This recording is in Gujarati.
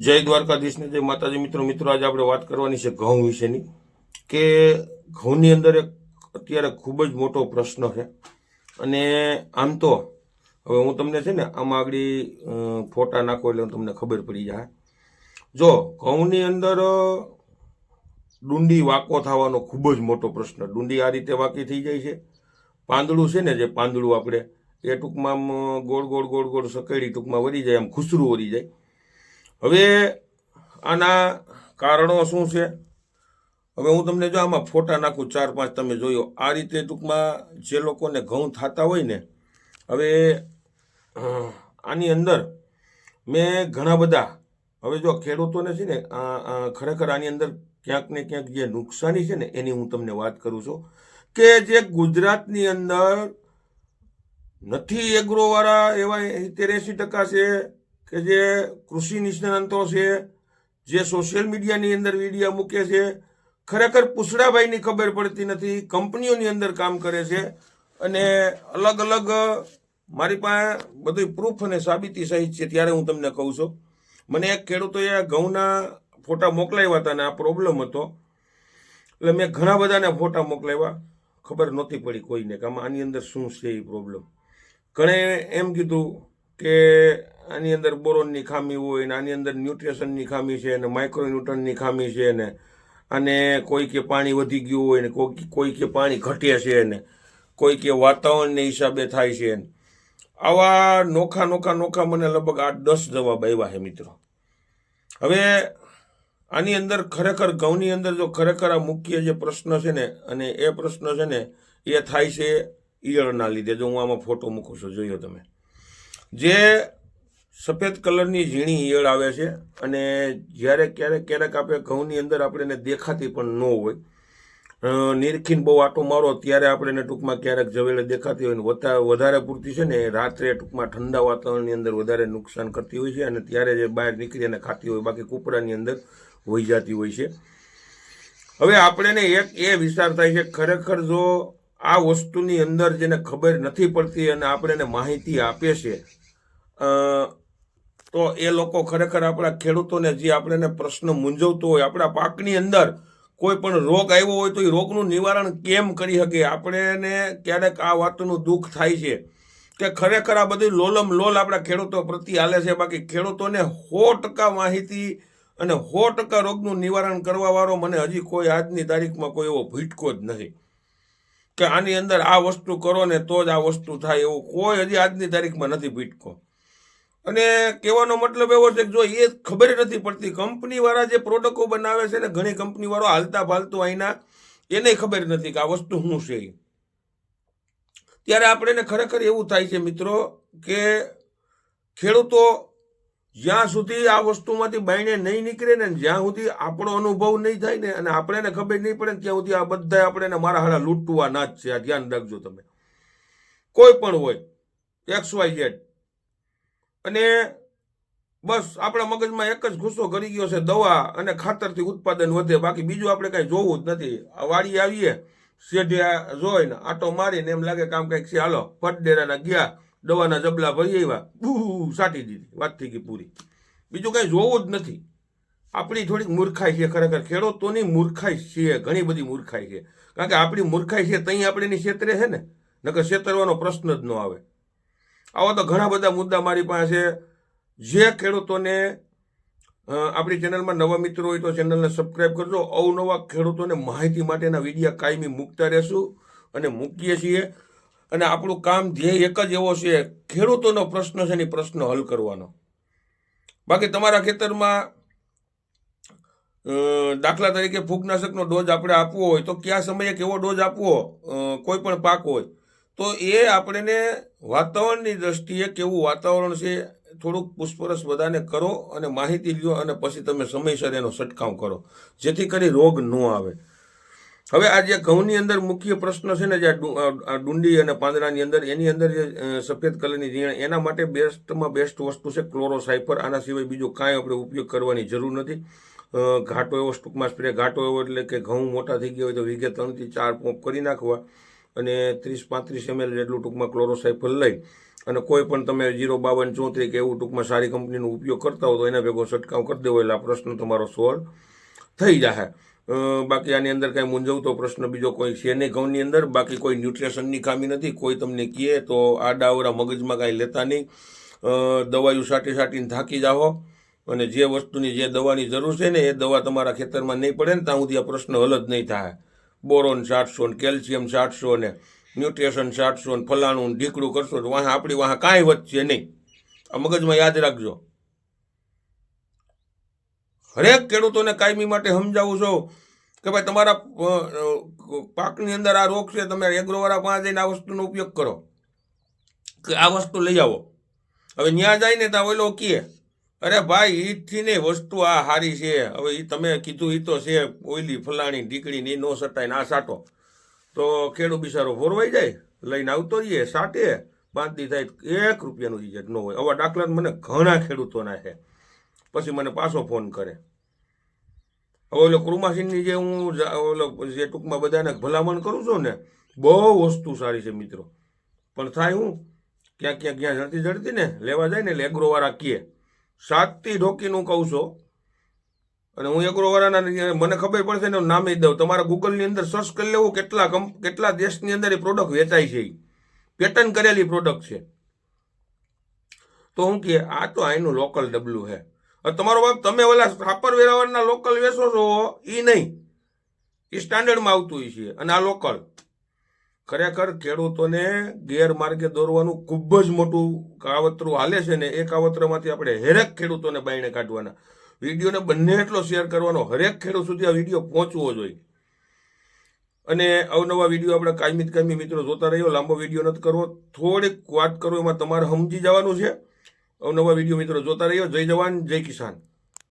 જય દ્વારકાધીશને જય માતાજી મિત્રો આજે આપણે વાત કરવાની છે ઘઉં વિશેની કે ઘઉંની અંદર એક અત્યારે ખૂબ જ મોટો પ્રશ્ન છે. અને આમ તો હવે હું તમને છે ને આમાં આગળ ફોટા નાખો એટલે તમને ખબર પડી જાય. જો ઘઉંની અંદર ડુંડી વાંકો થવાનો ખૂબ જ મોટો પ્રશ્ન. ડુંડી આ રીતે વાંકી થઈ જાય છે. પાંદડું છે ને, જે પાંદડું આપણે એ ટૂંકમાં આમ ગોળ ગોળ ગોળ ગોળ સકેડી ટૂંકમાં વળી જાય, આમ ખુસરું વળી જાય. હવે આના કારણો શું છે? હવે હું તમને જો આમાં ફોટા નાખું 4-5, તમે જોયો આ રીતે ટૂંકમાં જે લોકોને ઘઉં થતા હોય ને, હવે આની અંદર મેં ઘણા બધા, હવે જો ખેડૂતોને છે ને ખરેખર આની અંદર ક્યાંક ને ક્યાંક જે નુકસાની છે ને એની હું તમને વાત કરું છું કે જે ગુજરાતની અંદર નથી એગ્રોવાળા એવા 70-80% છે કે જે કૃષિ નિષ્ણાંતો છે, જે સોશિયલ મીડિયાની અંદર વિડીયો મૂકે છે, ખરેખર પૂછડાભાઈની ખબર પડતી નથી, કંપનીઓની અંદર કામ કરે છે અને અલગ અલગ મારી પાસે બધું પ્રૂફ અને સાબિતી સહિત છે. ત્યારે હું તમને કહું છું, મને એક ખેડૂતોએ ઘઉંના ફોટા મોકલાવ્યા હતા અને આ પ્રોબ્લેમ હતો, એટલે મેં ઘણા બધાને ફોટા મોકલાવ્યા. ખબર નહોતી પડી કોઈને કે આની અંદર શું છે એ પ્રોબ્લેમ. ઘણે એમ કીધું કે આની અંદર બોરોનની ખામી હોય ને, આની અંદર ન્યુટ્રિશનની ખામી છે ને, માઇક્રોન્યુટ્રનની ખામી છે ને, અને કોઈ કે પાણી વધી ગયું હોય ને, કોઈ કે પાણી ઘટે છે ને, કોઈ કે વાતાવરણને હિસાબે થાય છે ને. આવા નોખા મને લગભગ 8-10 જવાબ આવ્યા છે મિત્રો. હવે આની અંદર ખરેખર ઘઉંની અંદર જો ખરેખર આ મુખ્ય જે પ્રશ્ન છે ને, અને એ પ્રશ્ન છે ને એ થાય છે ઈયળના લીધે. જો હું આમાં ફોટો મૂકું છું, જોયો તમે, જે સફેદ કલરની ઝીણી ઈયળ આવે છે અને જ્યારે ક્યારેક આપણે ઘઉંની અંદર આપણે દેખાતી પણ ન હોય. નિરખીને બહુ આટો મારો ત્યારે આપણે ટૂંકમાં ક્યારેક જવેલે દેખાતી હોય ને, વધારે પૂરતી છે ને રાત્રે ટૂંકમાં ઠંડા વાતાવરણની અંદર વધારે નુકસાન કરતી હોય છે અને ત્યારે જે બહાર નીકળી અને ખાતી હોય, બાકી કૂપરાની અંદર વહી જતી હોય છે. હવે આપણે એક એ વિચાર થાય છે, ખરેખર જો આ વસ્તુની અંદર જેને ખબર નથી પડતી અને આપણે માહિતી આપે છે તો એ લોકો ખરેખર આપણા ખેડૂતોને જે આપણે પ્રશ્ન મૂંઝવતો હોય, આપણા પાકની અંદર કોઈ પણ રોગ આવ્યો હોય તો એ રોગનું નિવારણ કેમ કરી શકે, આપણે ક્યારેક આ વાતનું દુઃખ થાય છે કે ખરેખર આ બધી લોલમ લોલ આપણા ખેડૂતો પ્રત્યે હાલે છે. બાકી ખેડૂતોને 100% માહિતી અને 100% રોગનું નિવારણ કરવાવાળો મને હજી કોઈ આજની તારીખમાં કોઈ એવો ભૂટકો જ નથી કે આની અંદર આ વસ્તુ કરો ને તો જ આ વસ્તુ થાય, એવું કોઈ હજી આજની તારીખમાં નથી ભૂટકો. અને કહેવાનો મતલબ એવો છે કે જો એ ખબર નથી પડતી, કંપનીવાળા જે પ્રોડક્ટો બનાવે છે ને, ઘણી કંપનીવાળો હાલતા ફાલતું અહીંના એને ખબર નથી કે આ વસ્તુ શું છે. ત્યારે આપણે ખરેખર એવું થાય છે મિત્રો કે ખેડૂતો જ્યાં સુધી આ વસ્તુમાંથી બાયણે નહીં નીકળે ને, જ્યાં સુધી આપણો અનુભવ નહીં થાય ને અને આપણે ખબર નહીં પડે ને, ત્યાં સુધી આ બધા આપણે મારા હાડા લૂંટવાના જ છે. આ ધ્યાન રાખજો તમે, કોઈ પણ હોય XYZ. અને બસ આપણા મગજમાં એક જ ગુસ્સો કરી ગયો છે, દવા અને ખાતરથી ઉત્પાદન વધે, બાકી બીજું આપણે કાંઈ જોવું જ નથી. આ વાડી આવીએ શેઢે જોઈને આટો મારીને એમ લાગે કામ કંઈક છે, હાલો પટડેરાના ગયા, દવાના જબલા ભરી આવ્યા, બૂ સાટી દીધી, વાત થઈ ગઈ પૂરી. બીજું કાંઈ જોવું જ નથી. આપણી થોડીક મૂર્ખાઈ છે, ખરેખર ખેડૂતોની મૂર્ખાઈ છે, ઘણી બધી મૂર્ખાઈ છે. કારણ કે આપણી મૂર્ખાઈ છે ત્યાં આપણે એની છેતરે છે ને, નકર છેતરવાનો પ્રશ્ન જ ન આવે. આવા તો ઘણા બધા મુદ્દા મારી પાસે. જે ખેડૂતોને આપણી ચેનલમાં નવા મિત્રો હોય તો ચેનલને સબસ્ક્રાઈબ કરજો. અવનવા ખેડૂતોને માહિતી માટેના વિડીયો કાયમી મૂકતા રહેશું અને મૂકીએ છીએ. અને આપણું કામ ધ્યેય એક જ એવો છે, ખેડૂતોનો પ્રશ્ન છે ને પ્રશ્ન હલ કરવાનો. બાકી તમારા ખેતરમાં દાખલા તરીકે ફૂગનાશકનો ડોઝ આપણે આપવો હોય તો કયા સમયે કેવો ડોઝ આપવો, કોઈ પણ પાક હોય તો એ આપણે વાતાવરણની દ્રષ્ટિએ કેવું વાતાવરણ છે થોડુંક પૂછપરછ બધાને કરો અને માહિતી લ્યો અને પછી તમે સમયસર એનો છંટકાવ કરો, જેથી કરી રોગ ન આવે. હવે આ જે ઘઉંની અંદર મુખ્ય પ્રશ્ન છે ને, જે આ ડુંડી અને પાંદડાની અંદર, એની અંદર જે સફેદ કલરની ઝીણ, એના માટે બેસ્ટમાં બેસ્ટ વસ્તુ છે ક્લોરોસાયફર. આના સિવાય બીજું કાંઈ આપણે ઉપયોગ કરવાની જરૂર નથી. ઘાટો એવો ટૂંકમાં સ્પ્રે, ઘાટો એવો એટલે કે ઘઉં મોટા થઈ ગયા હોય તો વીઘે 3 થી 4 પોંપ કરી નાખવા અને 30-35 ml જેટલું ટૂંકમાં ક્લોરોસાયફર લઈ અને કોઈ પણ તમે 05234 કે એવું ટૂંકમાં સારી કંપનીનો ઉપયોગ કરતા હો તો એના ભેગો છંટકાવ કરી દેવો એટલે આ પ્રશ્ન તમારો સોલ્વ થઈ જશે. બાકી આની અંદર કાંઈ મૂંઝવતો પ્રશ્ન બીજો કોઈ છે નહીં ઘઉંની અંદર. બાકી કોઈ ન્યુટ્રિશનની ખામી નથી. કોઈ તમને કહે તો આડાઅવળા મગજમાં કાંઈ લેતા નહીં. દવાયું સાટીને થાકી જાઓ અને જે વસ્તુની જે દવાની જરૂર છે ને એ દવા તમારા ખેતરમાં નહીં પડે ને ત્યાં સુધી આ પ્રશ્ન હલ જ નહીં થાય. બોરોન 700 ને કેલ્શિયમ 700 ને ન્યુટ્રિશન 700 ને ફલાણું ઢીકડું કરશો તો આપણી વાહ કાંઈ વધશે નહીં. આ મગજમાં યાદ રાખજો. હરેક ખેડૂતોને કાયમી માટે સમજાવું છું કે ભાઈ તમારા પાકની અંદર આ રોગ છે, તમે એગ્રોવાળા પાસે જઈને આ વસ્તુનો ઉપયોગ કરો કે આ વસ્તુ લઈ આવો. હવે ત્યાં જાય ને ત્યાં ઓલો કહે અરે ભાઈ ઈથી ને વસ્તુ આ સારી છે, હવે એ તમે કીધું એ તો છે ઓઈલી ફલાણી ઢીકડી ને નો સટાય ને આ સાટો, તો ખેડૂત બિચારો ફોરવાઈ જાય, લઈને આવતો રહીએ સાટે 5 દી થાય 1 રૂપિયાનું રિઝલ્ટ ન હોય. આવા દાખલા મને ઘણા ખેડૂતોના છે. પછી મને પાછો ફોન કરે. હવે ઓલો ક્રુમાસીનની જે હું જે ટૂંકમાં બધાને ભલામણ કરું છું ને, બહુ વસ્તુ સારી છે મિત્રો, પણ થાય હું ક્યાં જડતી ને લેવા જાય ને એટલે એગ્રોવાળા કહે 7થી ઢોકીનું કહું છું. અને હું એગ્રોવાળાના મને ખબર પડશે ને નામે જ દઉં. તમારા ગૂગલની અંદર સર્ચ કરી લેવું કેટલા દેશની અંદર એ પ્રોડક્ટ વેચાય છે, પેટર્ન કરેલી પ્રોડક્ટ છે. તો હું કે આ તો અહીંનું લોકલ ડબલું છે. તમારો બાપ તમે ઓલા સાપર વેરાવળના લોકલ વેચો છો એ નહીં, એ સ્ટાન્ડર્ડમાં આવતું હોય છે અને આ લોકલ. ખરેખર ખેડૂતોને ગેરમાર્ગે દોરવાનું ખૂબ જ મોટું કાવતરું હાલે છે ને એ કાવતરામાંથી આપણે હરેક ખેડૂતોને બાયણે કાઢવાના. વિડીયોને બંને એટલો શેર કરવાનો, હરેક ખેડૂત સુધી આ વિડીયો પહોંચવો જોઈએ. અને અવનવા વિડીયો આપણે કાયમી મિત્રો જોતા રહ્યો. લાંબો વિડીયો નથી કરવો, થોડીક વાત કરો એમાં તમારે સમજી જવાનું છે. અવનવા વિડીયો મિત્રો જોતા રહ્યો. જય જવાન જય કિસાન.